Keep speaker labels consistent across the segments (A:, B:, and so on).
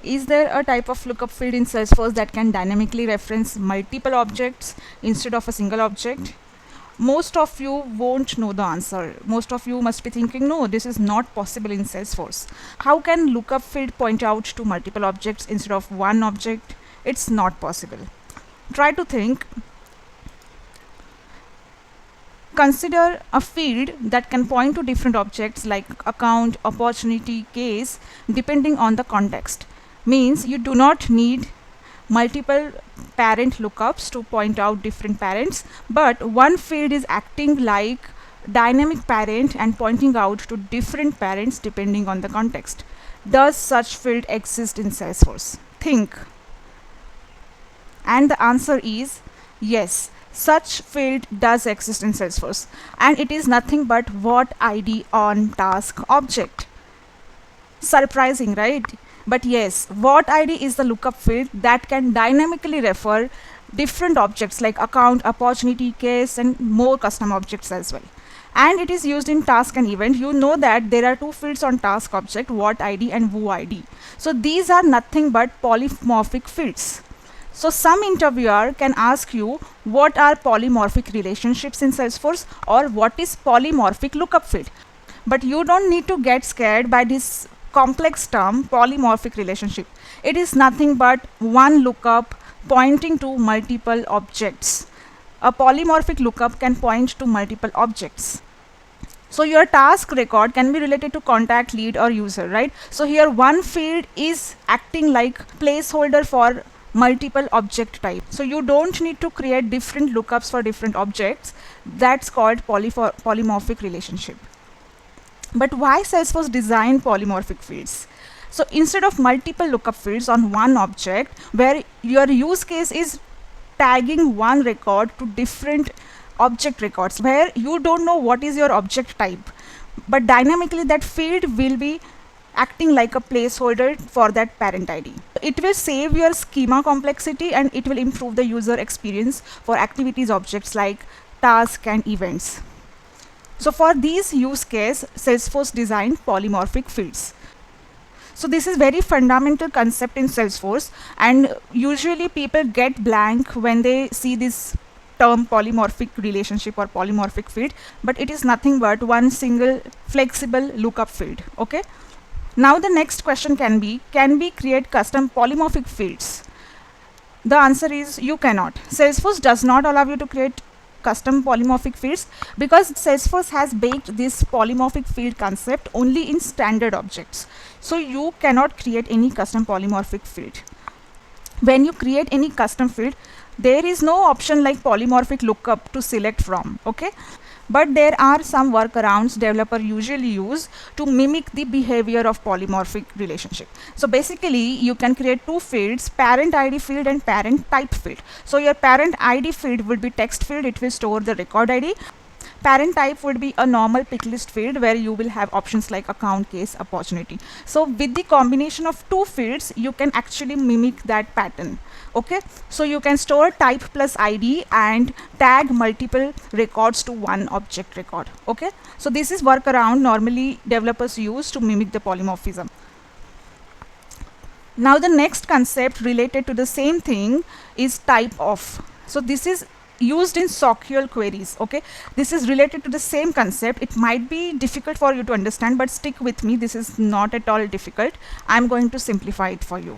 A: Is there a type of lookup field in Salesforce that can dynamically reference multiple objects instead of a single object? Most of you won't know the answer. Most of you must be thinking, no, this is not possible in Salesforce. How can lookup field point out to multiple objects instead of one object? It's not possible. Try to think. Consider a field that can point to different objects like account, opportunity, case, depending on the context. Means you do not need multiple parent lookups to point out different parents, but one field is acting like dynamic parent and pointing out to different parents depending on the context. Does such field exist in Salesforce? Think. And the answer is yes. Such field does exist in Salesforce, and it is nothing but what ID on task object. Surprising, right? But yes, what ID is the lookup field that can dynamically refer different objects like account, opportunity, case, and more custom objects as well. And it is used in task and event. You know that there are two fields on task object, what ID and who ID. So these are nothing but polymorphic fields. So some interviewer can ask you what are polymorphic relationships in Salesforce or what is polymorphic lookup field. But you don't need to get scared by this complex term polymorphic relationship. It is nothing but one lookup pointing to multiple objects. A polymorphic lookup can point to multiple objects. So your task record can be related to contact, lead, or user, right? So here one field is acting like placeholder for multiple object type. So you don't need to create different lookups for different objects. That's called polymorphic relationship. But why Salesforce design polymorphic fields? So instead of multiple lookup fields on one object, where your use case is tagging one record to different object records, where you don't know what is your object type, but dynamically that field will be acting like a placeholder for that parent ID. It will save your schema complexity and it will improve the user experience for activities objects like tasks and events. So for these use case, Salesforce designed polymorphic fields. So this is very fundamental concept in Salesforce, and usually people get blank when they see this term polymorphic relationship or polymorphic field, but it is nothing but one single flexible lookup field. Okay. Now the next question can be, can we create custom polymorphic fields? The answer is you cannot. Salesforce does not allow you to create custom polymorphic fields because Salesforce has baked this polymorphic field concept only in standard objects. So you cannot create any custom polymorphic field. When you create any custom field, there is no option like polymorphic lookup to select from. Okay. But there are some workarounds developers usually use to mimic the behavior of polymorphic relationship. So basically you can create two fields, parent ID field and parent type field. So your parent ID field would be text field, it will store the record ID. Parent type would be a normal pick list field where you will have options like account, case, opportunity. So with the combination of two fields, you can actually mimic that pattern. Okay, so you can store type plus ID and tag multiple records to one object record. Okay, so this is workaround normally developers use to mimic the polymorphism. Now the next concept related to the same thing is type of. So this is used in SOQL queries. Okay, this is related to the same concept. It might be difficult for you to understand, but stick with me, this is not at all difficult. I'm going to simplify it for you.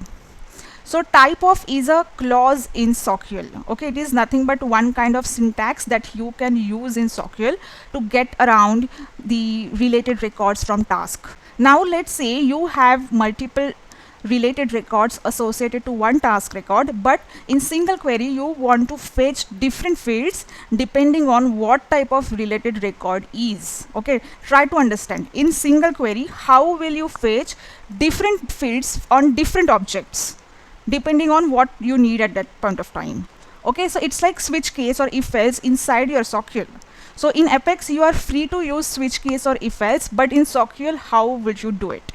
A: So type of is a clause in SOQL. Okay, it is nothing but one kind of syntax that you can use in SOQL to get around the related records from task. Now let's say you have multiple related records associated to one task record, but in single query you want to fetch different fields depending on what type of related record is. Okay, try to understand. In single query, how will you fetch different fields on different objects depending on what you need at that point of time? Okay, so it's like switch case or if else inside your SOQL. So in Apex you are free to use switch case or if else, but in SOQL how would you do it?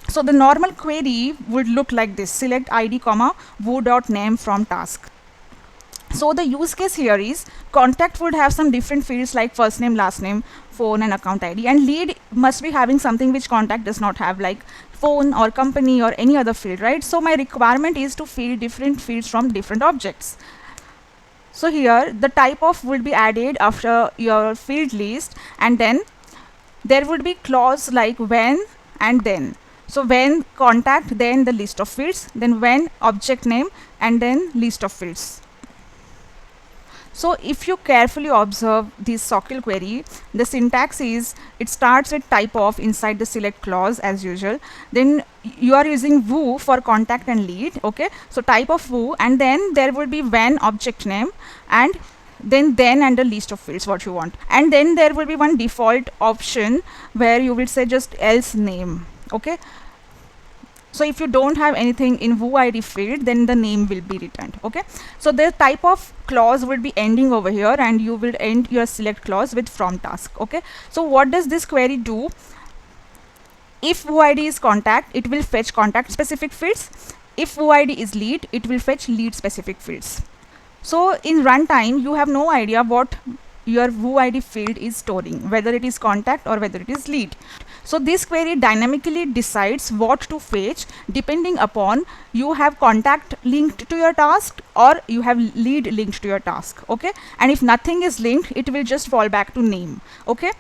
A: So the normal query would look like this: select ID comma who.name from task. So the use case here is contact would have some different fields like first name, last name, phone and account ID, and lead must be having something which contact does not have, like phone or company or any other field, right? So my requirement is to fill different fields from different objects. So here the type of will be added after your field list, and then there would be clause like when and then. So when contact, then the list of fields, then when object name, and then list of fields. So if you carefully observe this SOQL query, the syntax is, it starts with type of inside the select clause as usual. Then you are using who for contact and lead. Okay, so type of who, and then there will be when object name, and then and the list of fields what you want, and then there will be one default option where you will say just else name. Okay, so if you don't have anything in who id field, then the name will be returned. Okay, so the type of clause will be ending over here, and you will end your select clause with from task. Okay, so what does this query do? If who id is contact, it will fetch contact specific fields. If who id is lead, it will fetch lead specific fields. So in runtime, you have no idea what your who id field is storing, whether it is contact or whether it is lead. So this query dynamically decides what to fetch depending upon you have contact linked to your task or you have lead linked to your task. Okay, and if nothing is linked, it will just fall back to name. Okay,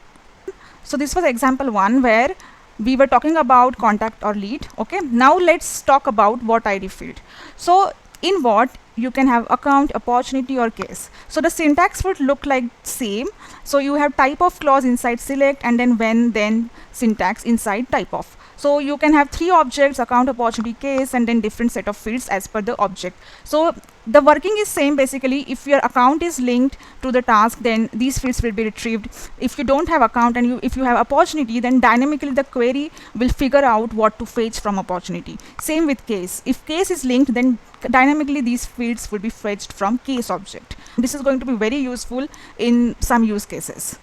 A: so this was example 1 where we were talking about contact or lead. Okay, now let's talk about what id field. So in what you can have account, opportunity or case. So the syntax would look like same. So you have type of clause inside select, and then when, then syntax inside type of. So you can have 3 objects, account, opportunity, case, and then different set of fields as per the object. So the working is same basically. If your account is linked to the task, then these fields will be retrieved. If you don't have account and if you have opportunity, then dynamically the query will figure out what to fetch from opportunity. Same with case. If case is linked, then dynamically these fields will be fetched from case object. This is going to be very useful in some use cases.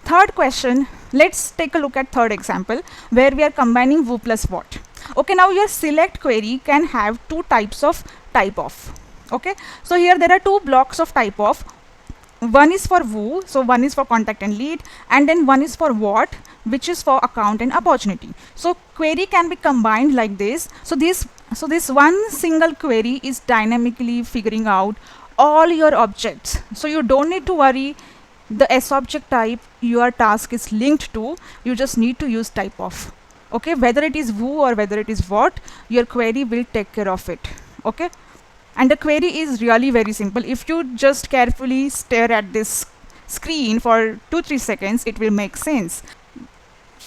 A: Third question, let's take a look at third example where we are combining who plus what. Okay, now your select query can have 2 types of type of. Okay, so here there are 2 blocks of type of. One is for who, so one is for contact and lead, and then one is for what, which is for account and opportunity. So query can be combined like this. So this one single query is dynamically figuring out all your objects. So you don't need to worry the S object type your task is linked to. You just need to use type of. Okay, whether it is who or whether it is what, your query will take care of it. Okay, and the query is really very simple. If you just carefully stare at this screen for 2-3 seconds, it will make sense.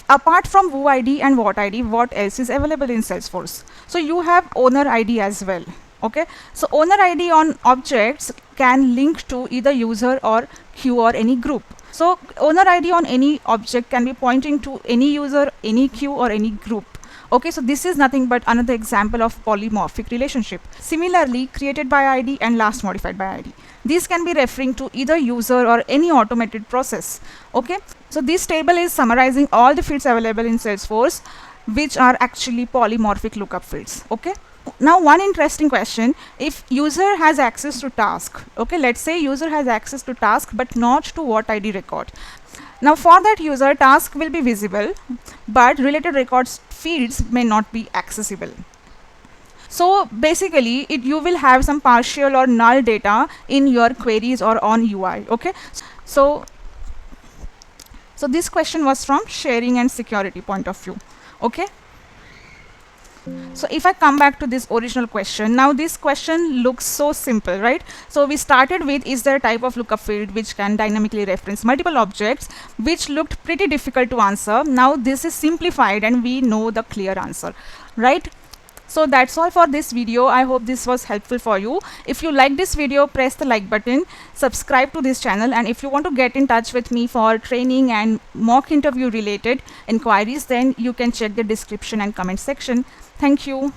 A: Apart from who id and what id, what else is available in Salesforce? So you have owner id as well. Okay, so owner id on objects can link to either user or queue or any group. So owner id on any object can be pointing to any user, any queue or any group. Okay, so this is nothing but another example of polymorphic relationship. Similarly, created by id and last modified by id. These can be referring to either user or any automated process. Okay, so this table is summarizing all the fields available in Salesforce, which are actually polymorphic lookup fields. Okay, now one interesting question, if user has access to task. Okay, let's say user has access to task but not to what id record. Now for that user, task will be visible, but related records fields may not be accessible. So basically you will have some partial or null data in your queries or on UI. Okay, so this question was from sharing and security point of view. Okay, so if I come back to this original question, now this question looks so simple, right? So we started with, is there a type of lookup field which can dynamically reference multiple objects, which looked pretty difficult to answer. Now this is simplified and we know the clear answer, right? So that's all for this video. I hope this was helpful for you. If you like this video, press the like button, subscribe to this channel, and if you want to get in touch with me for training and mock interview related inquiries, then you can check the description and comment section. Thank you.